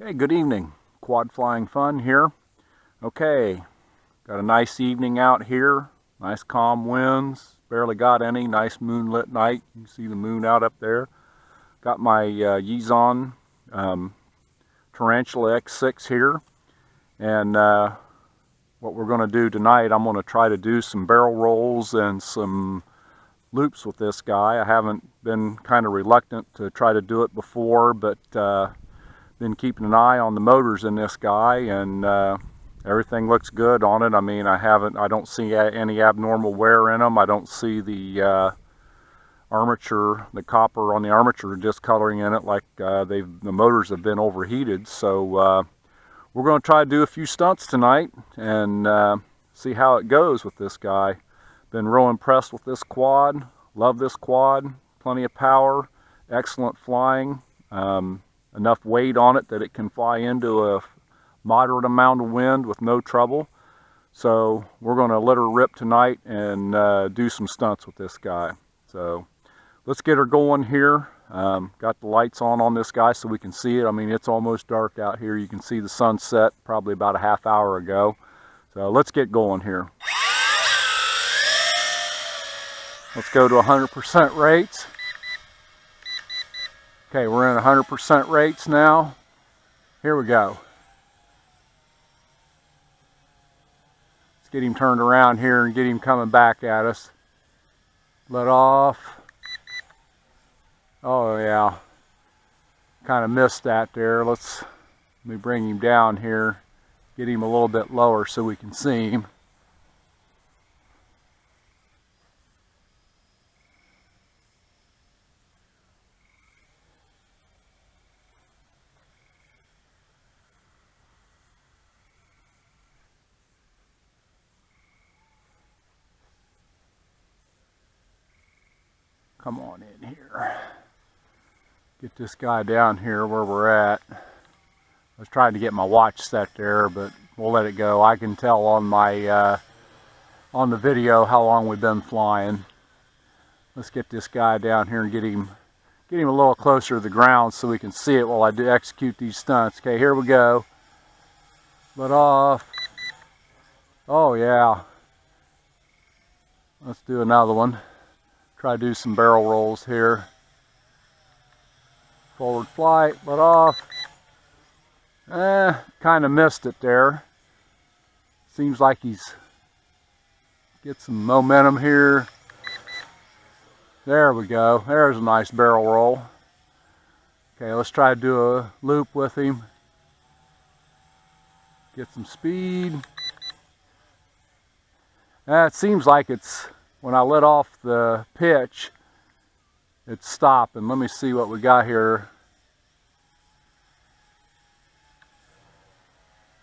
Okay, good evening. Quad flying fun here. Okay, got a nice evening out here. Nice calm winds. Barely got any. Nice moonlit night. You can see the moon out up there. Got my Yi Zhan Tarantula X6 here. And what we're going to do tonight, I'm going to try to do some barrel rolls and some loops with this guy. I haven't been kind of reluctant to try to do it before, but been keeping an eye on the motors in this guy, and everything looks good on it. I mean, I don't see any abnormal wear in them. I don't see the armature, the copper on the armature discoloring in it like the motors have been overheated. So we're going to try to do a few stunts tonight and see how it goes with this guy. Been real impressed with this quad. Love this quad. Plenty of power, excellent flying. Enough weight on it that it can fly into a moderate amount of wind with no trouble. So we're going to let her rip tonight and do some stunts with this guy. So let's get her going here. Got the lights on this guy so we can see it. I mean, it's almost dark out here. You can see the sunset probably about a half hour ago. So let's get going here. Let's go to 100% rates. Okay, we're in 100% rates now. Here we go. Let's get him turned around here and get him coming back at us. Let off. Oh yeah, kind of missed that there. Let me bring him down here, get him a little bit lower so we can see him. Come on in here. Get this guy down here where we're at. I was trying to get my watch set there, but we'll let it go. I can tell on my on the video how long we've been flying. Let's get this guy down here and get him a little closer to the ground so we can see it while I do execute these stunts. Okay, here we go. Let off. Oh yeah. Let's do another one. Try to do some barrel rolls here. Forward flight, let off. Kind of missed it there. Seems like he's get some momentum here. There we go. There's a nice barrel roll. Okay, let's try to do a loop with him. Get some speed. It seems like it's, when I let off the pitch, it's stopping. Let me see what we got here.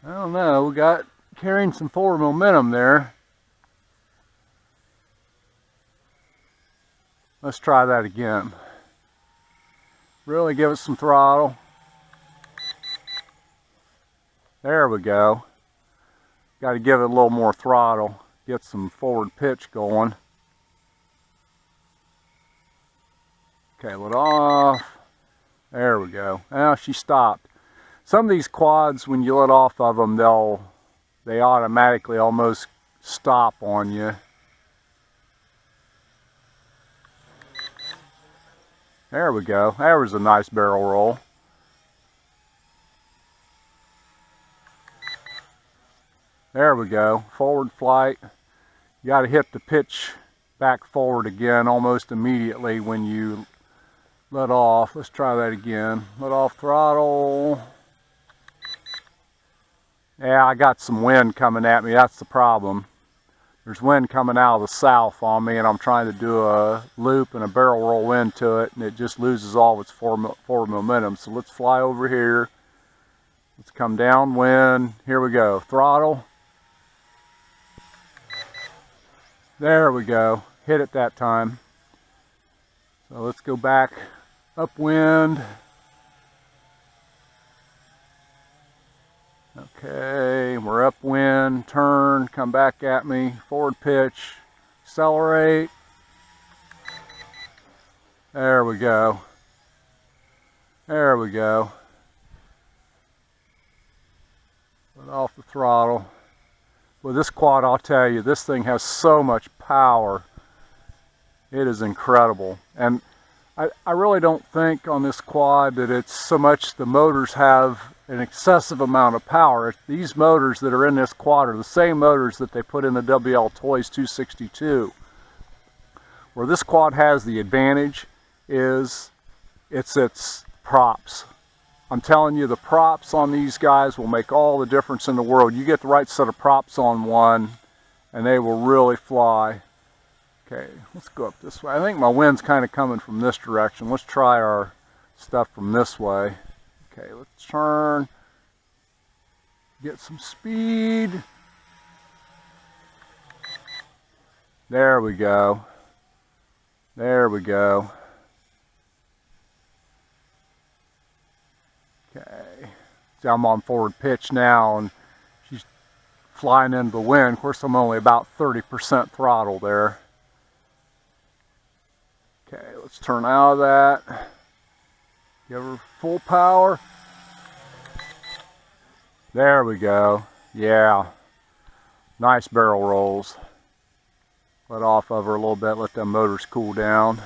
I don't know, we got carrying some forward momentum there. Let's try that again. Really give it some throttle. There we go. Got to give it a little more throttle. Get some forward pitch going. Okay, let off. There we go. Now she stopped. Some of these quads, when you let off of them, they automatically almost stop on you. There we go. There was a nice barrel roll. There we go. Forward flight. You got to hit the pitch back forward again almost immediately when you let off. Let's try that again. Let off throttle. Yeah, I got some wind coming at me. That's the problem. There's wind coming out of the south on me, and I'm trying to do a loop and a barrel roll into it, and it just loses all its forward momentum. So let's fly over here. Let's come downwind. Here we go. Throttle. There we go. Hit it that time. So let's go back upwind. Okay, we're upwind, turn, come back at me, forward pitch, accelerate. There we go. There we go. Let off the throttle. Well, this quad, I'll tell you, this thing has so much power. It is incredible. And I really don't think on this quad that it's so much the motors have an excessive amount of power. These motors that are in this quad are the same motors that they put in the WL Toys 262. Where this quad has the advantage is its props. I'm telling you, the props on these guys will make all the difference in the world. You get the right set of props on one and they will really fly. Okay, let's go up this way. I think my wind's kind of coming from this direction. Let's try our stuff from this way. Okay, let's turn, get some speed. There we go. There we go. Okay, see, I'm on forward pitch now and she's flying into the wind. Of course, I'm only about 30% throttle there. Okay, let's turn out of that. Give her full power. There we go. Yeah. Nice barrel rolls. Let off of her a little bit, let them motors cool down.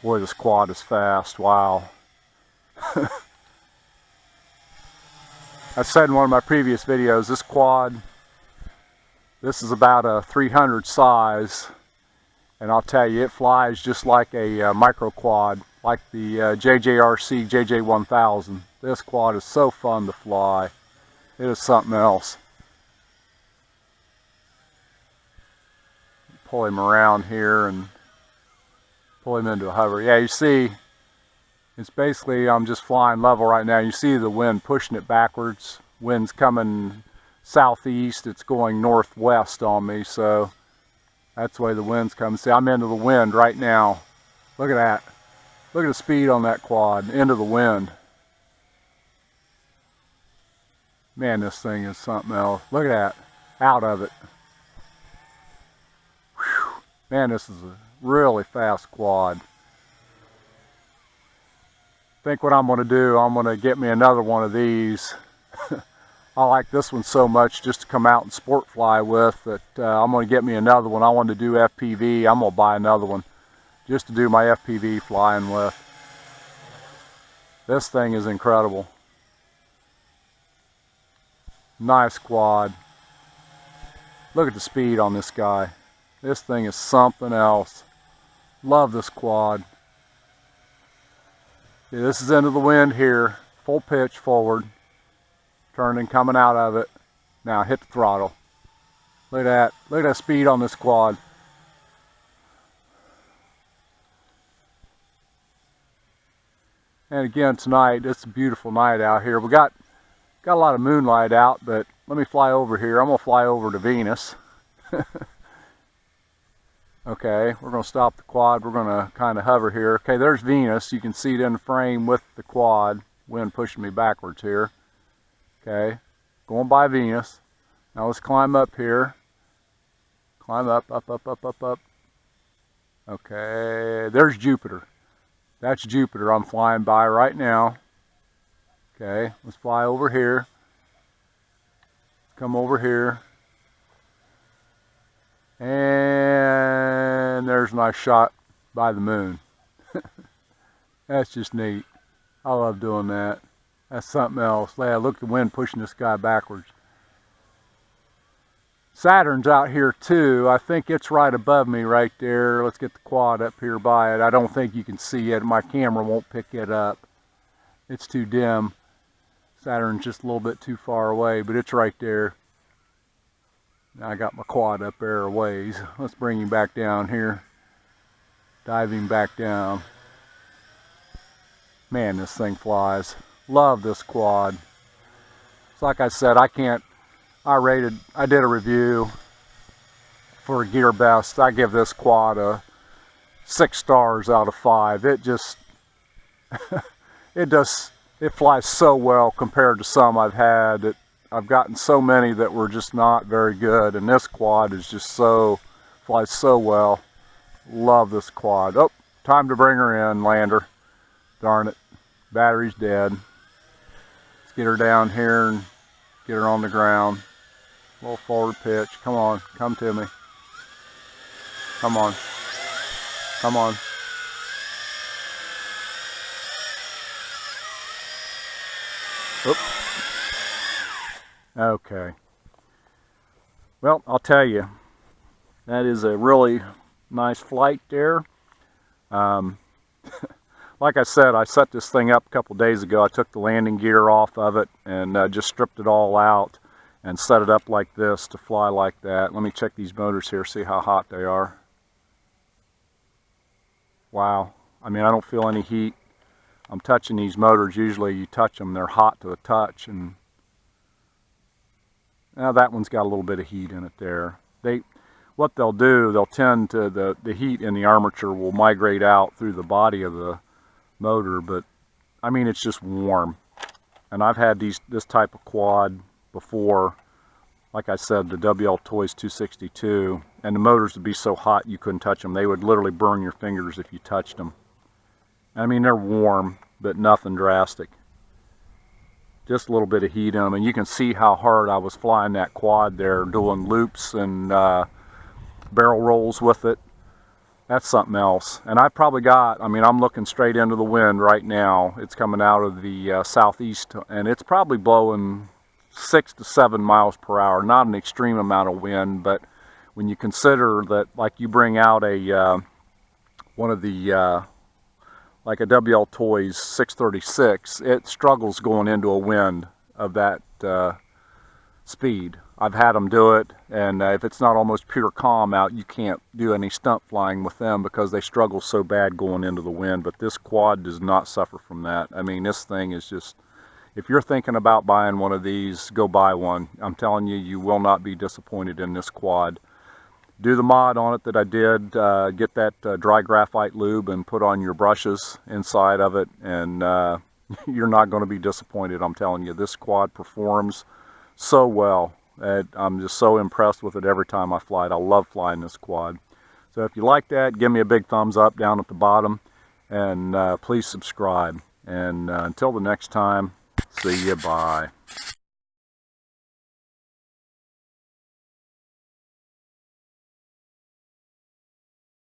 Boy, this quad is fast. Wow. I said in one of my previous videos, this quad, this is about a 300 size, and I'll tell you, it flies just like a micro quad, like the JJRC JJ1000. This quad is so fun to fly. It is something else. Pull him around here and pull him into a hover. Yeah, you see, it's basically, I'm just flying level right now. You see the wind pushing it backwards. Wind's coming southeast, it's going northwest on me, so that's the way the wind's coming. See, I'm into the wind right now. Look at that. Look at the speed on that quad, into the wind. Man, this thing is something else. Look at that, out of it. Whew. Man, this is a really fast quad. I think what I'm going to do, I'm going to get me another one of these. I like this one so much just to come out and sport fly with that I'm going to get me another one. I want to do FPV. I'm going to buy another one just to do my FPV flying with. This thing is incredible. Nice quad. Look at the speed on this guy. This thing is something else. Love this quad. See, this is into the wind here, full pitch forward, turning, coming out of it. Now hit the throttle. Look at that speed on this quad. And again tonight, it's a beautiful night out here. We got a lot of moonlight out, but let me fly over here. I'm gonna fly over to Venus. Okay, we're going to stop the quad. We're going to kind of hover here. Okay, there's Venus. You can see it in the frame with the quad. Wind pushing me backwards here. Okay, going by Venus. Now let's climb up here. Climb up, up, up, up, up, up. Okay, there's Jupiter. That's Jupiter I'm flying by right now. Okay, let's fly over here. Come over here. And there's a nice shot by the moon. That's just neat. I love doing that. That's something else. Yeah, look at the wind pushing this guy backwards. Saturn's out here too. I think it's right above me right there. Let's get the quad up here by it. I don't think you can see it. My camera won't pick it up. It's too dim. Saturn's just a little bit too far away, but it's right there. Now I got my quad up there a ways. Let's bring him back down here. Dive him back down. Man, this thing flies. Love this quad. It's like I said, I did a review for Gear Best. I give this quad a 6 stars out of 5. It just, it flies so well compared to some I've had. I've gotten so many that were just not very good, and this quad is just so Flies so well. Love this quad. Oh, time to bring her in, lander. Darn it. Battery's dead. Let's get her down here and get her on the ground. A little forward pitch. Come on, come to me. Come on. Come on. Oop. Okay. Well, I'll tell you, that is a really nice flight there. Like I said, I set this thing up a couple days ago. I took the landing gear off of it and just stripped it all out and set it up like this to fly like that. Let me check these motors here, see how hot they are. Wow. I mean, I don't feel any heat. I'm touching these motors. Usually you touch them, they're hot to the touch. And now that one's got a little bit of heat in it there. What they'll do, they'll tend to, the heat in the armature will migrate out through the body of the motor, but I mean, it's just warm. And I've had this type of quad before. Like I said, the WL Toys 262, and the motors would be so hot you couldn't touch them. They would literally burn your fingers if you touched them. I mean, they're warm, but nothing drastic. Just a little bit of heat in them, and you can see how hard I was flying that quad there, doing loops and barrel rolls with it. That's something else. And I probably got, I mean, I'm looking straight into the wind right now. It's coming out of the southeast, and it's probably blowing 6 to 7 miles per hour. Not an extreme amount of wind, but when you consider that, like, you bring out a one of the like a WL Toys 636, it struggles going into a wind of that speed. I've had them do it, and if it's not almost pure calm out, you can't do any stunt flying with them because they struggle so bad going into the wind. But this quad does not suffer from that. I mean, this thing is just, if you're thinking about buying one of these, go buy one. I'm telling you, you will not be disappointed in this quad. Do the mod on it that I did, get that dry graphite lube and put on your brushes inside of it, and you're not going to be disappointed. I'm telling you, this quad performs so well. I'm just so impressed with it every time I fly it. I love flying this quad. So if you like that, give me a big thumbs up down at the bottom, and please subscribe. And until the next time, see you, bye.